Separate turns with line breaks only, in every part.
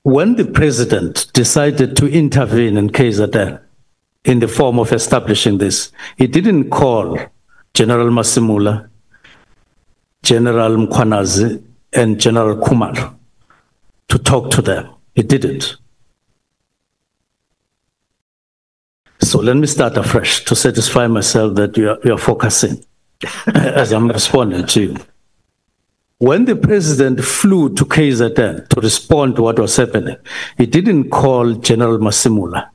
when the president decided to intervene in KZN in the form of establishing this, he didn't call General Masimula, General Mkhwanazi, and General Kumar to talk to them. He didn't. So let me start afresh to satisfy myself that you are focusing as I'm responding to you. When the president flew to KZN to respond to what was happening, he didn't call General Masimula,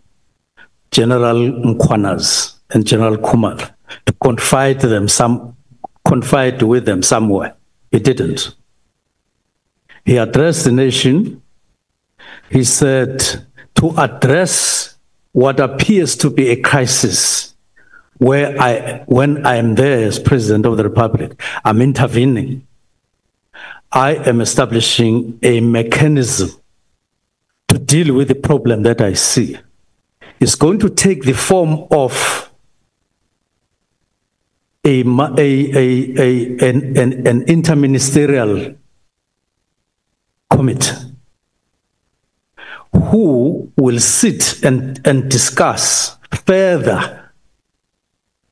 General Mkhwanazi, and General Kumar to confide with them somewhere. He didn't. He addressed the nation. He said, to address what appears to be a crisis, when I am there as President of the Republic, I'm intervening. I am establishing a mechanism to deal with the problem that I see. It's going to take the form of an interministerial committee who will sit and discuss further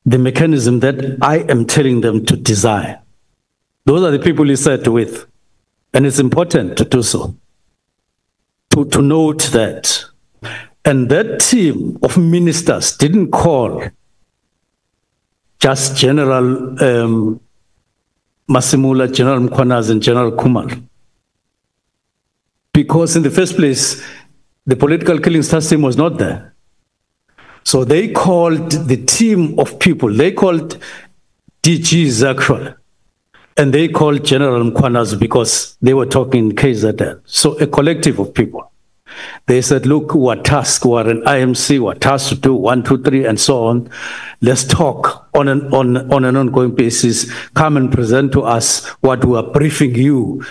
the mechanism that I am telling them to design. Those are the people he sat with. And it's important to do so, to note that. And that team of ministers didn't call just General Masimula, General Mkhwanazi, and General Kumar. Because in the first place, the political killings task team was not there. So they called the team of people, they called DGs actually, and they called General Mkhwanazi because they were talking in KZN. So a collective of people. They said, look, we're tasked, we're an IMC, we're tasked to do 1, 2, 3, and so on. Let's talk on an ongoing basis. Come and present to us what we are briefing you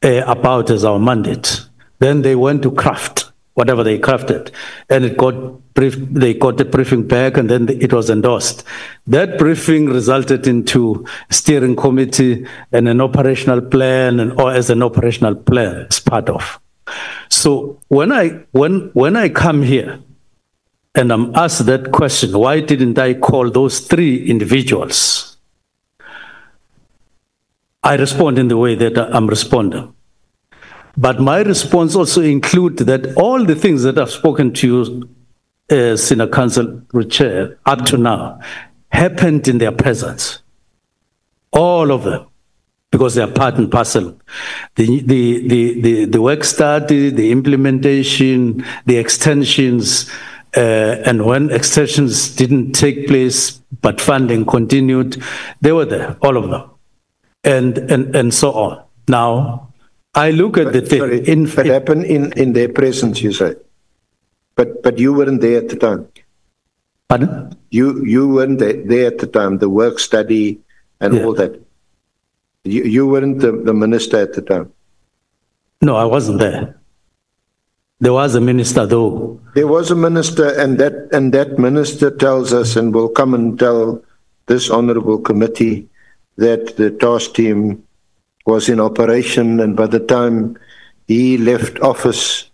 about as our mandate. Then they went to craft whatever they crafted, and it got briefed. They got the briefing back, and then it was endorsed. That briefing resulted into a steering committee and an operational plan, or as an operational plan as part of. So when I come here and I'm asked that question, why didn't I call those 3 individuals? I respond in the way that I'm responding. But my response also includes that all the things that I've spoken to you, Senior Council Chair, up to now, happened in their presence. All of them. Because they are part and parcel. The work study, the implementation, the extensions, and when extensions didn't take place, but funding continued, they were there, all of them, and so on. Now, I look at the thing.
Sorry, it happened in their presence, you say, but you weren't there at the time.
Pardon?
You weren't there at the time. The work study and all that. You weren't the minister at the time.
No, I wasn't there. There was a minister, though.
There was a minister, and that minister tells us, and will come and tell this honourable committee, that the task team was in operation, and by the time he left office,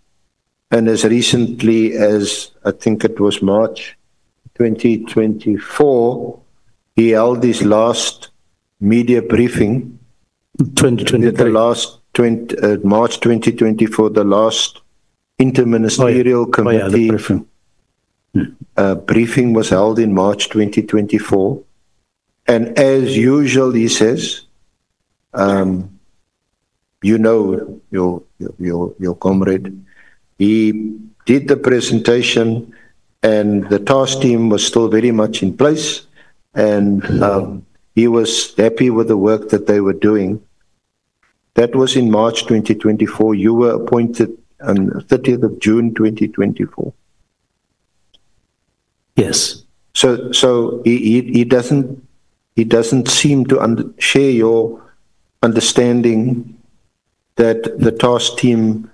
and as recently as, I think it was March 2024, he held his last media briefing.
2023.
The last March 2024, the last interministerial committee
briefing.
Briefing was held in March 2024, and as usual, he says, you know, your comrade, he did the presentation, and the task team was still very much in place, and he was happy with the work that they were doing. That was in March 2024. You were appointed on 30th of June 2024.
Yes.
So he doesn't seem to share your understanding that the task team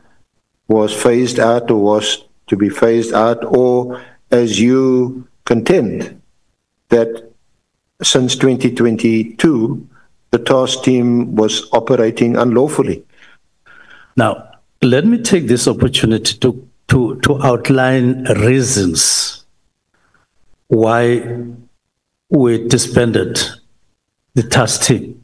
was phased out, or was to be phased out, or as you contend that since 2022 the task team was operating unlawfully.
Now, let me take this opportunity to outline reasons why we disbanded the task team.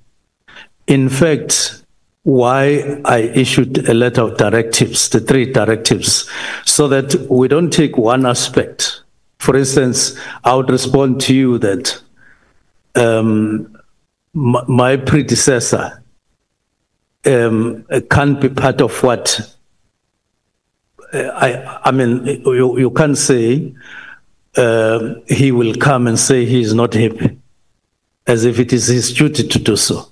In fact, why I issued a letter of directives, the 3 directives, so that we don't take one aspect. For instance, I would respond to you that my predecessor can't be part of what I mean, you can't say he will come and say he is not happy, as if it is his duty to do so.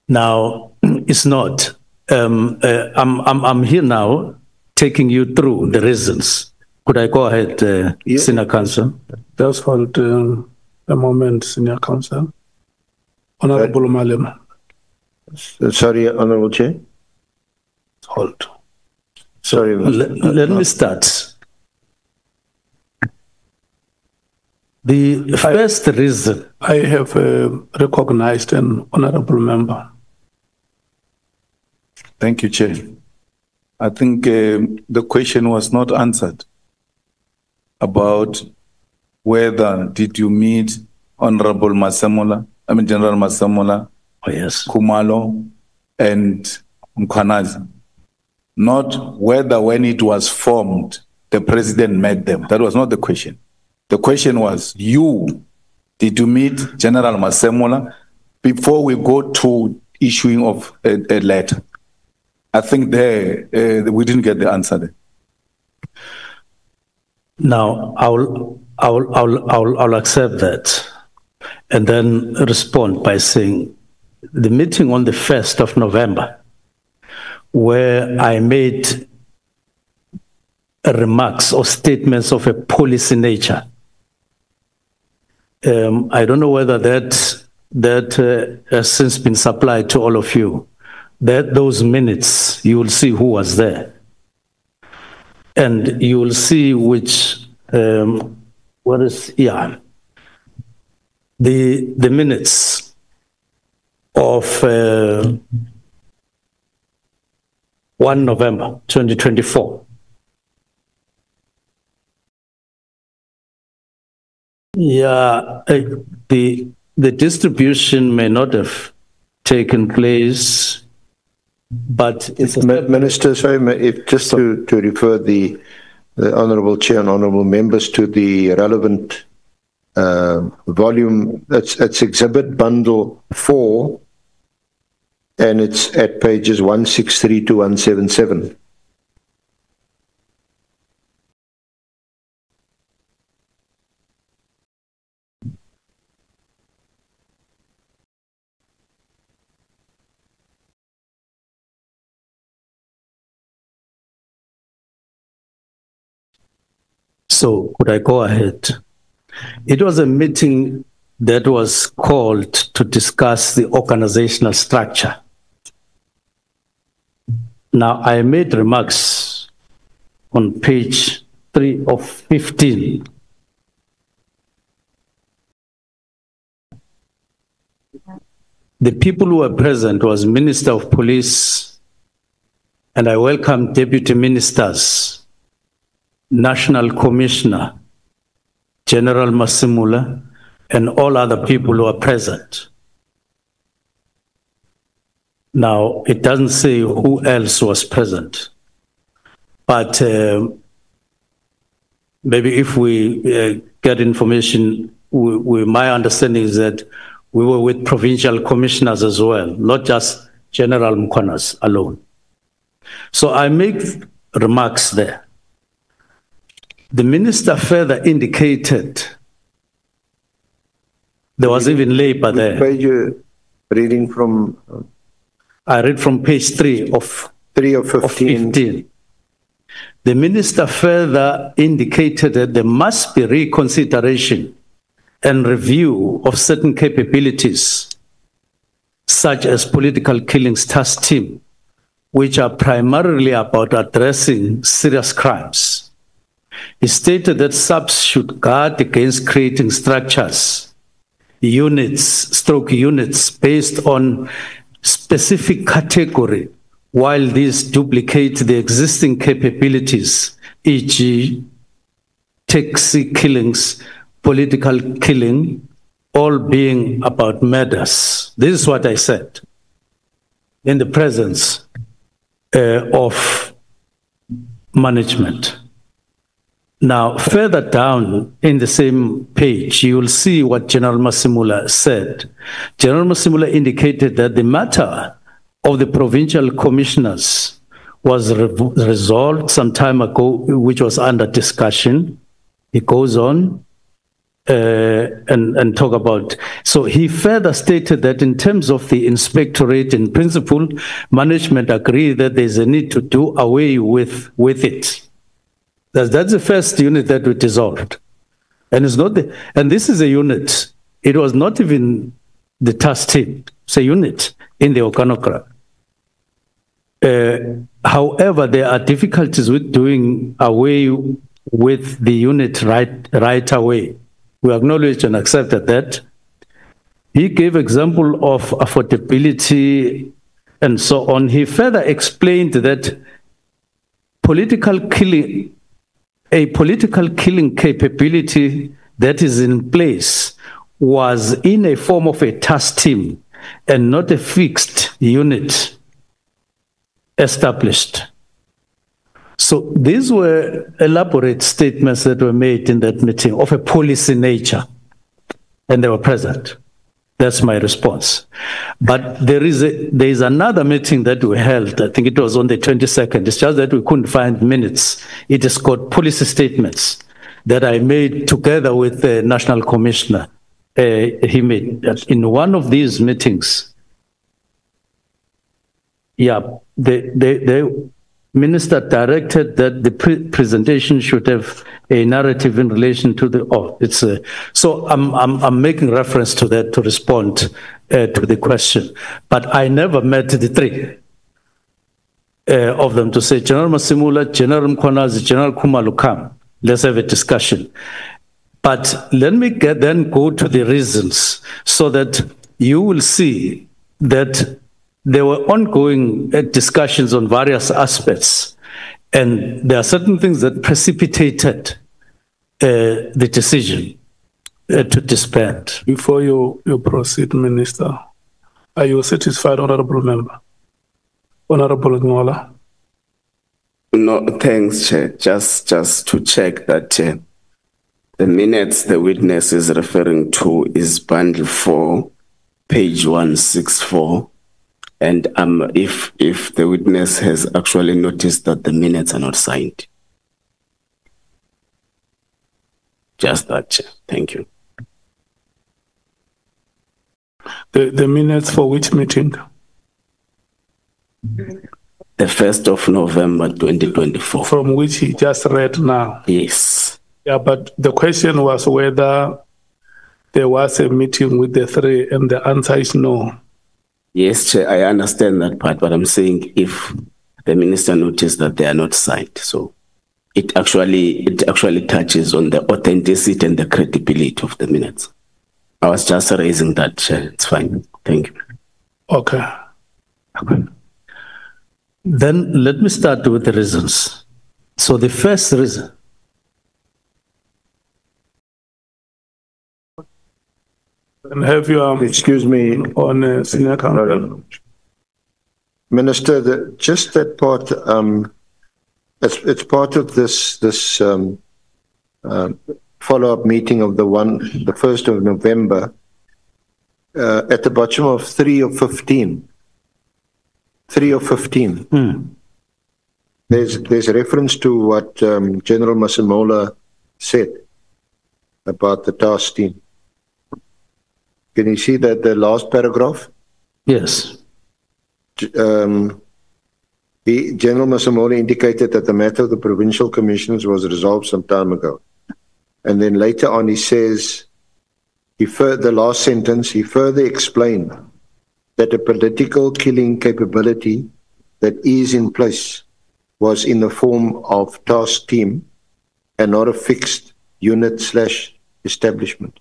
Now, it's not. I'm here now taking you through the reasons. Could I go ahead, Senior Counsel?
Just hold a moment, Senior Counsel. Honorable Malema.
Sorry, Honorable Chair.
Hold.
Sorry.
Let me start. The first reason.
I have recognized an honorable member.
Thank you, Chair. I think the question was not answered about whether did you meet Honorable General Masemola,
Oh, yes.
Khumalo, and Mkhwanazi. Not whether when it was formed, the president met them. That was not the question. The question was, did you meet General Masemola before we go to issuing of a letter? I think there we didn't get the answer there.
Now, I'll accept that and then respond by saying the meeting on the 1st of November, where I made remarks or statements of a policy nature. I don't know whether that has since been supplied to all of you. Those minutes, you will see who was there. And you will see which, the minutes of 1 November 2024. Yeah, the distribution may not have taken place, but it's
Minister, sorry, if just to refer the Honourable Chair and Honourable Members to the relevant volume, it's Exhibit Bundle 4, and it's at pages 163 to 177.
So could I go ahead? It was a meeting that was called to discuss the organizational structure. Now, I made remarks on page 3 of 15. The people who were present was Minister of Police, and I welcome Deputy Ministers, National Commissioner, General Masemola, and all other people who are present. Now, it doesn't say who else was present, but maybe if we get information, my understanding is that we were with provincial commissioners as well, not just General Mkhwanazi alone. So I make remarks there. The minister further indicated there was even labor there.
Which page you reading from?
I read from page 3 of 15. The minister further indicated that there must be reconsideration and review of certain capabilities, such as political killings task team, which are primarily about addressing serious crimes. He stated that SAPS should guard against creating structures, units based on specific category while these duplicate the existing capabilities, e.g., taxi killings, political killing, all being about murders. This is what I said in the presence of management. Now, further down in the same page, you will see what General Masimula said. General Masimula indicated that the matter of the provincial commissioners was resolved some time ago, which was under discussion. He goes on and talk about. So he further stated that in terms of the inspectorate, in principle, management agreed that there's a need to do away with it. That's the first unit that we dissolved. And it's not and this is a unit. It was not even the task team. It's a unit in the organogram. However, there are difficulties with doing away with the unit right away. We acknowledge and accepted that. He gave example of affordability and so on. He further explained that a political killing capability that is in place was in a form of a task team and not a fixed unit established. So these were elaborate statements that were made in that meeting of a policy nature, and they were present. That's my response. But there is another meeting that we held. I think it was on the 22nd. It's just that we couldn't find minutes. It is called policy statements that I made together with the National Commissioner. He made in one of these meetings. Yeah, the Minister directed that the presentation should have a narrative in relation to the. So I'm making reference to that to respond to the question, but I never met the three of them to say, General Masimula, General Mchunu, General Khumalo, come, let's have a discussion. But let me then go to the reasons so that you will see that there were ongoing discussions on various aspects, and there are certain things that precipitated the decision to disband.
Before you proceed, Minister, are you satisfied, Honorable Member? Honorable Ngola?
No, thanks, Chair. Just to check that the minutes the witness is referring to is bundle 4, page 164. And if the witness has actually noticed that the minutes are not signed. Just that, Chair. Thank you.
The minutes for which meeting?
The 1st of November, 2024.
From which he just read now?
Yes.
Yeah, but the question was whether there was a meeting with the three, and the answer is no.
Yes, Chair, I understand that part, but I'm saying if the minister noticed that they are not signed, so it actually touches on the authenticity and the credibility of the minutes. I was just raising that, Chair. It's fine. Thank you.
Okay.
Then let me start with the reasons. So the first reason.
And have you
excuse me,
on senior counsel?
Minister, just that part. It's part of this follow-up meeting of the 1st of November. At the bottom of 3 of 15. 3 of 15. There's reference to what General Masimula said about the task team. Can you see that the last paragraph?
Yes.
General Masimula indicated that the matter of the provincial commissioners was resolved some time ago. And then later on he says, the last sentence, he further explained that a political killing capability that is in place was in the form of task team and not a fixed unit/establishment.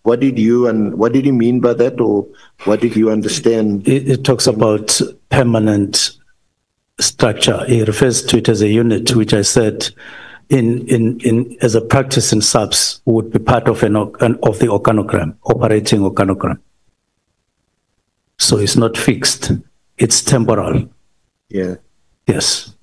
What did he mean by that, or what did you understand?
It talks about permanent structure. He refers to it as a unit, which I said in as a practice in SAPS would be part of of the organogram, operating organogram. So it's not fixed, it's temporal.
Yeah.
Yes.